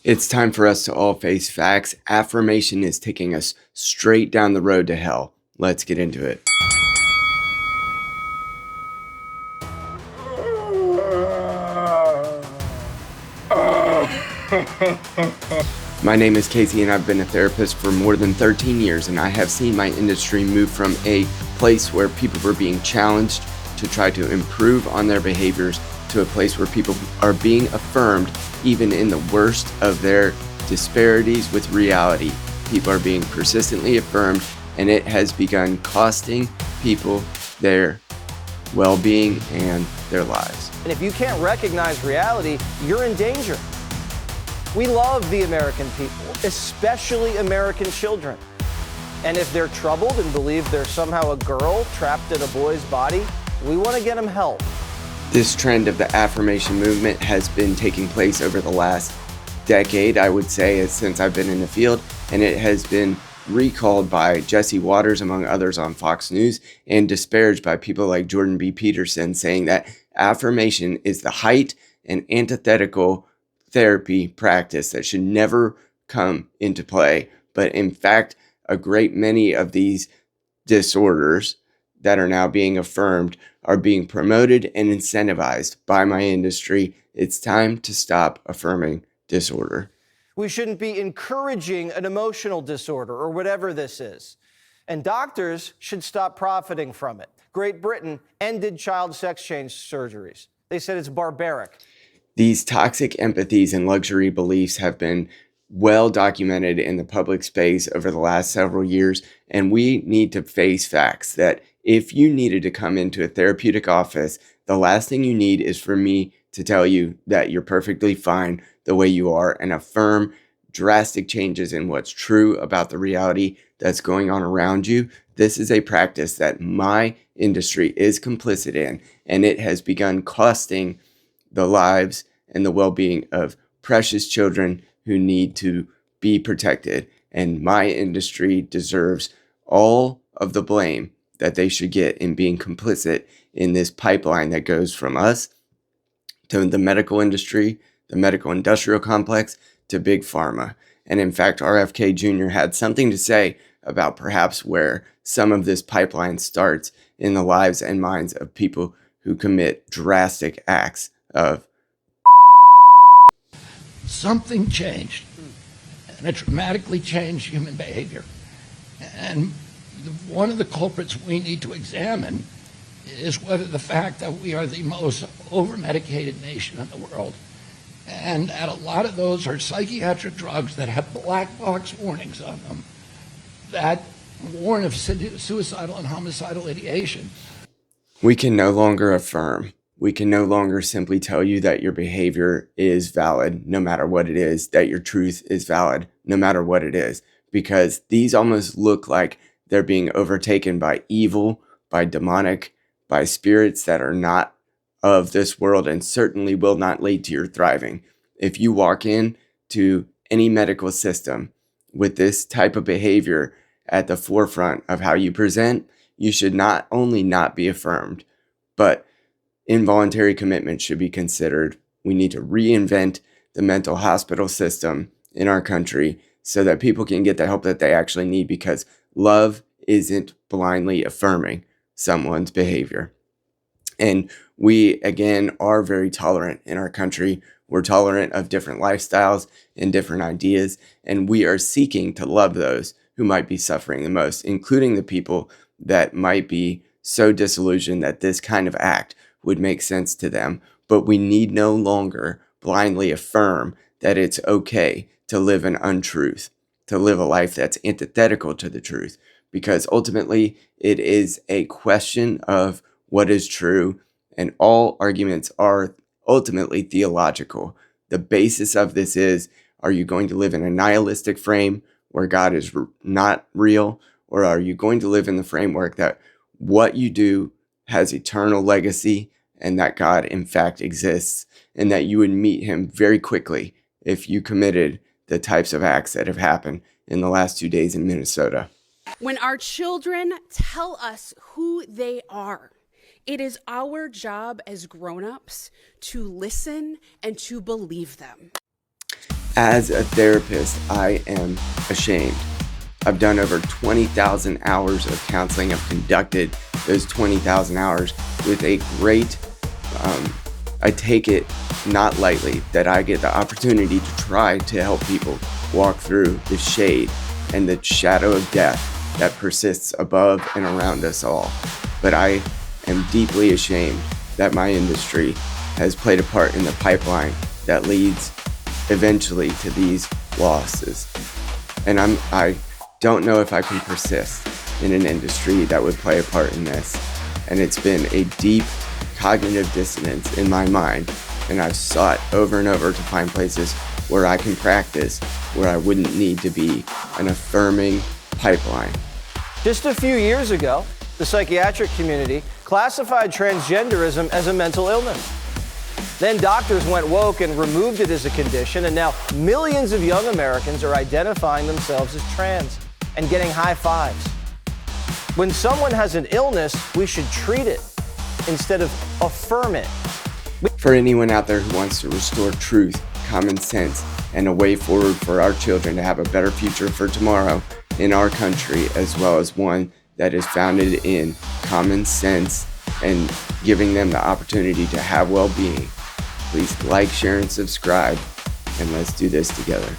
It's time for us to all face facts. Affirmation is taking us straight down the road to hell. Let's get into it. My name is Casey and I've been a therapist for more than 13 years, and I have seen my industry move from a place where people were being challenged to try to improve on their behaviors to a place where people are being affirmed even in the worst of their disparities with reality. People are being persistently affirmed, and it has begun costing people their well-being and their lives. And if you can't recognize reality, you're in danger. We love the American people, especially American children. And if they're troubled and believe they're somehow a girl trapped in a boy's body, we want to get them help. This trend of the affirmation movement has been taking place over the last decade, I would say, since I've been in the field, and it has been recalled by Jesse Waters, among others, on Fox News, and disparaged by people like Jordan B. Peterson, saying that affirmation is the height and antithetical therapy practice that should never come into play. But in fact, a great many of these disorders that are now being affirmed are being promoted and incentivized by my industry. It's time to stop affirming disorder. We shouldn't be encouraging an emotional disorder or whatever this is. And doctors should stop profiting from it. Great Britain ended child sex change surgeries. They said it's barbaric. These toxic empathies and luxury beliefs have been well documented in the public space over the last several years, and we need to face facts that if you needed to come into a therapeutic office, the last thing you need is for me to tell you that you're perfectly fine the way you are and affirm drastic changes in what's true about the reality that's going on around you. This is a practice that my industry is complicit in, and it has begun costing the lives and the well-being of precious children who need to be protected. And my industry deserves all of the blame that they should get in being complicit in this pipeline that goes from us to the medical industry, the medical industrial complex, to big pharma. And in fact, RFK Jr. had something to say about perhaps where some of this pipeline starts in the lives and minds of people who commit drastic acts of something changed, and it dramatically changed human behavior. And one of the culprits we need to examine is whether the fact that we are the most over-medicated nation in the world, and that a lot of those are psychiatric drugs that have black box warnings on them that warn of suicidal and homicidal ideation. We can no longer affirm. We can no longer simply tell you that your behavior is valid, no matter what it is, that your truth is valid, no matter what it is, because these almost look like they're being overtaken by evil, by demonic, by spirits that are not of this world and certainly will not lead to your thriving. If you walk in to any medical system with this type of behavior at the forefront of how you present, you should not only not be affirmed, but involuntary commitment should be considered. We need to reinvent the mental hospital system in our country so that people can get the help that they actually need, because love isn't blindly affirming someone's behavior. And we, again, are very tolerant in our country. We're tolerant of different lifestyles and different ideas, and we are seeking to love those who might be suffering the most, including the people that might be so disillusioned that this kind of act would make sense to them. But we need no longer blindly affirm that it's okay to live an untruth, to live a life that's antithetical to the truth, because ultimately it is a question of what is true, and all arguments are ultimately theological. The basis of this is, are you going to live in a nihilistic frame where God is not real, or are you going to live in the framework that what you do has eternal legacy and that God in fact exists, and that you would meet him very quickly if you committed the types of acts that have happened in the last 2 days in Minnesota? When our children tell us who they are, it is our job as grown-ups to listen and to believe them. As a therapist, I am ashamed. I've done over 20,000 hours of counseling. I've conducted those 20,000 hours with a great, I take it not lightly that I get the opportunity to try to help people walk through the shade and the shadow of death that persists above and around us all. But I am deeply ashamed that my industry has played a part in the pipeline that leads eventually to these losses. And I don't know if I can persist in an industry that would play a part in this. And it's been a deep cognitive dissonance in my mind, and I've sought over and over to find places where I can practice, where I wouldn't need to be an affirming pipeline. Just a few years ago, the psychiatric community classified transgenderism as a mental illness. Then doctors went woke and removed it as a condition, and now millions of young Americans are identifying themselves as trans and getting high fives. When someone has an illness, we should treat it instead of affirm it. For anyone out there who wants to restore truth, common sense, and a way forward for our children to have a better future for tomorrow in our country, as well as one that is founded in common sense and giving them the opportunity to have well-being, please like, share, and subscribe, and let's do this together.